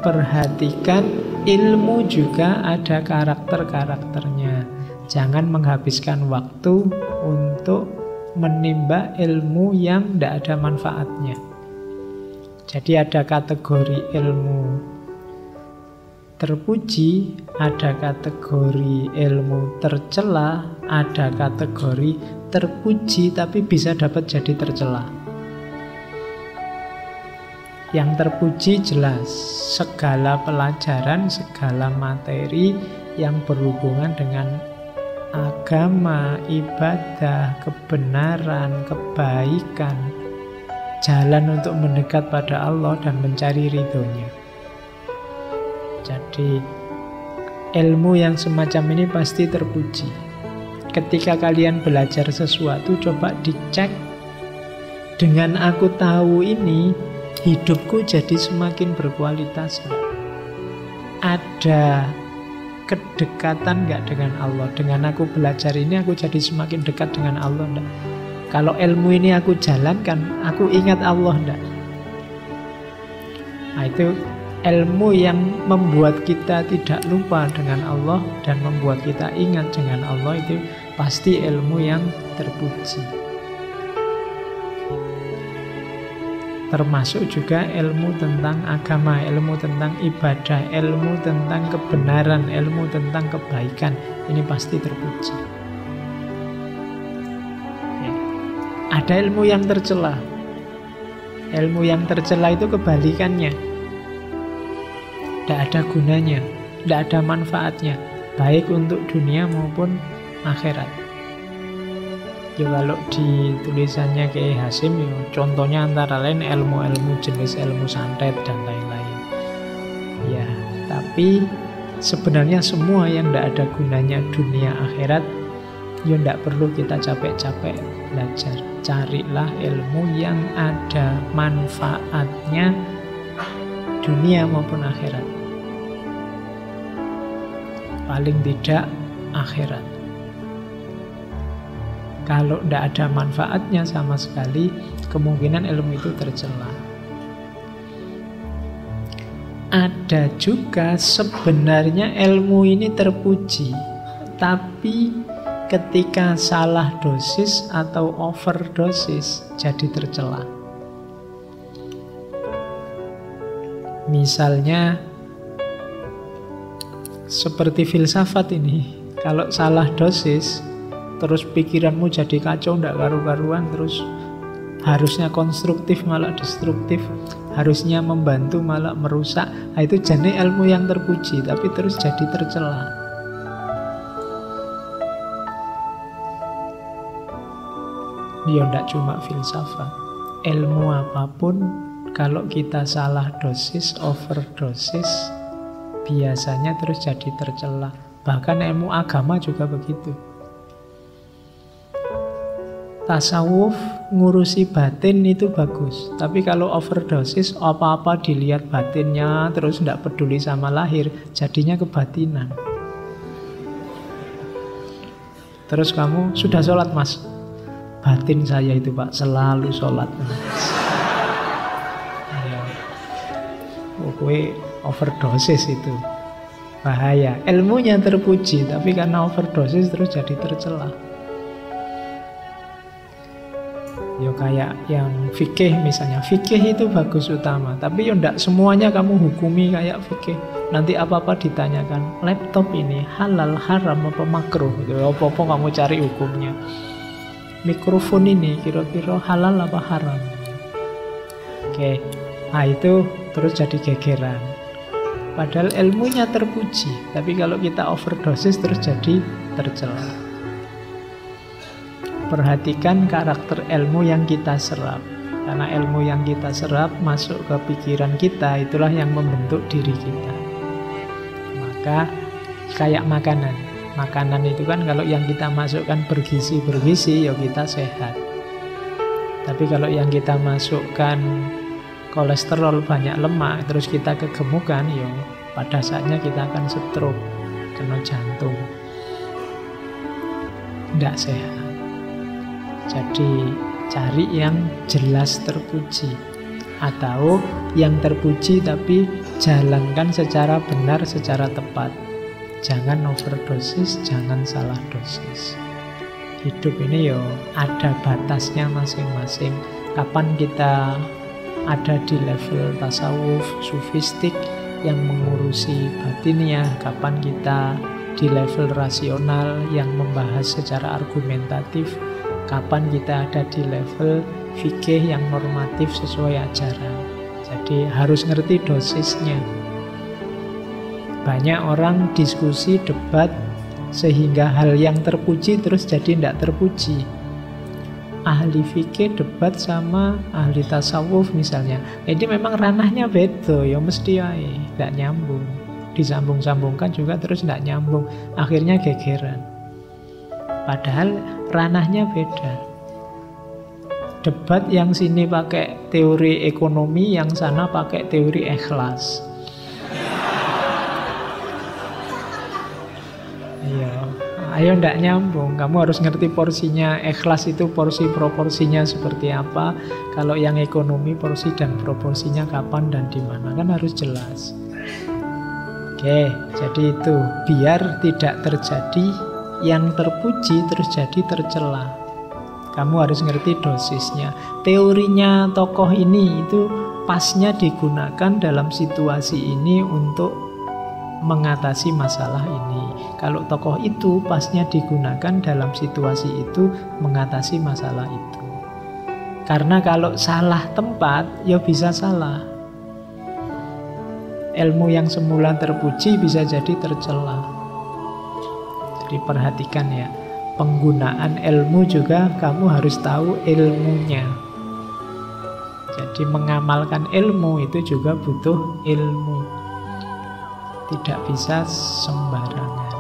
perhatikan ilmu juga ada karakter-karakternya. Jangan menghabiskan waktu untuk menimba ilmu yang tidak ada manfaatnya. Jadi ada kategori ilmu terpuji, ada kategori ilmu tercela, ada kategori terpuji tapi bisa dapat jadi tercela. Yang terpuji jelas segala pelajaran, segala materi yang berhubungan dengan agama, ibadah, kebenaran, kebaikan, jalan untuk mendekat pada Allah dan mencari ridhonya. Jadi ilmu yang semacam ini pasti terpuji. Ketika kalian belajar sesuatu, coba dicek. Dengan aku tahu ini, hidupku jadi semakin berkualitas. Ada kedekatan nggak dengan Allah? Dengan aku belajar ini, aku jadi semakin dekat dengan Allah enggak? Kalau ilmu ini aku jalankan, aku ingat Allah enggak? Nah, itu ilmu yang membuat kita tidak lupa dengan Allah dan membuat kita ingat dengan Allah, itu pasti ilmu yang terpuji. Termasuk juga ilmu tentang agama, ilmu tentang ibadah, ilmu tentang kebenaran, ilmu tentang kebaikan. Ini pasti terpuji. Ada ilmu yang tercela. Ilmu yang tercela itu kebalikannya. Tidak ada gunanya, tidak ada manfaatnya, baik untuk dunia maupun akhirat. Ya, kalau di tulisannya Kiai Hasim, ya, contohnya antara lain ilmu-ilmu jenis ilmu santet dan lain-lain. Ya, tapi sebenarnya semua yang tidak ada gunanya dunia akhirat, ya tidak perlu kita capek-capek belajar. Carilah ilmu yang ada manfaatnya dunia maupun akhirat. Paling tidak akhirat. Kalau tidak ada manfaatnya sama sekali, kemungkinan ilmu itu tercela. Ada juga sebenarnya ilmu ini terpuji, tapi ketika salah dosis atau overdosis jadi tercela. Misalnya seperti filsafat ini, kalau salah dosis terus pikiranmu jadi kacau, ndak karu-karuan, terus harusnya konstruktif malah destruktif, harusnya membantu malah merusak. Nah, itu jenis ilmu yang terpuji tapi terus jadi tercela. Dia ndak cuma filsafat, ilmu apapun kalau kita salah dosis, overdosis, biasanya terus jadi tercela. Bahkan ilmu agama juga begitu. Tasawuf ngurusi batin itu bagus, tapi kalau overdosis, apa-apa dilihat batinnya, terus tidak peduli sama lahir, jadinya kebatinan. Terus kamu sudah sholat mas? Batin saya itu pak selalu sholat. Kowe overdosis itu bahaya. Ilmunya terpuji, tapi karena overdosis terus jadi tercela. Ya kayak yang fikih misalnya, fikih itu bagus utama, tapi ya ndak semuanya kamu hukumi kayak fikih. Nanti apa-apa ditanyakan, laptop ini halal, haram, apa makruh, apa-apa kamu cari hukumnya. Mikrofon ini kira-kira halal apa haram. Oke, nah itu terus jadi gegeran. Padahal ilmunya terpuji, tapi kalau kita overdosis terus jadi tercela. Perhatikan karakter ilmu yang kita serap. Karena ilmu yang kita serap masuk ke pikiran kita, itulah yang membentuk diri kita. Maka kayak makanan. Makanan itu kan kalau yang kita masukkan bergizi-bergizi, ya kita sehat. Tapi kalau yang kita masukkan kolesterol, banyak lemak, terus kita kegemukan, ya pada saatnya kita akan stroke, kena jantung. Tidak sehat. Jadi cari yang jelas terpuji. Atau yang terpuji tapi jalankan secara benar, secara tepat. Jangan overdosis, jangan salah dosis. Hidup ini yo ada batasnya masing-masing. Kapan kita ada di level tasawuf, sufistik yang mengurusi batinnya, kapan kita di level rasional yang membahas secara argumentatif, kapan kita ada di level fikih yang normatif sesuai ajaran. Jadi harus ngerti dosisnya. Banyak orang diskusi, debat, sehingga hal yang terpuji terus jadi tidak terpuji. Ahli fikih debat sama ahli tasawuf misalnya, ini memang ranahnya beda, ya mesti tidak nyambung. Disambung-sambungkan juga terus tidak nyambung, akhirnya gegeran. Padahal ranahnya beda. Debat yang sini pakai teori ekonomi, yang sana pakai teori ikhlas. Ayo ndak nyambung, kamu harus ngerti porsinya. Ikhlas itu porsi proporsinya seperti apa. Kalau yang ekonomi porsi dan proporsinya kapan dan di mana, kan harus jelas. Oke, jadi itu biar tidak terjadi yang terpuji terus jadi tercela. Kamu harus ngerti dosisnya. Teorinya tokoh ini itu pasnya digunakan dalam situasi ini untuk mengatasi masalah ini. Kalau tokoh itu pasnya digunakan dalam situasi itu mengatasi masalah itu. Karena kalau salah tempat, ya bisa salah. Ilmu yang semula terpuji bisa jadi tercela. Jadi perhatikan ya, penggunaan ilmu juga kamu harus tahu ilmunya. Jadi mengamalkan ilmu itu juga butuh ilmu. Tidak bisa sembarangan.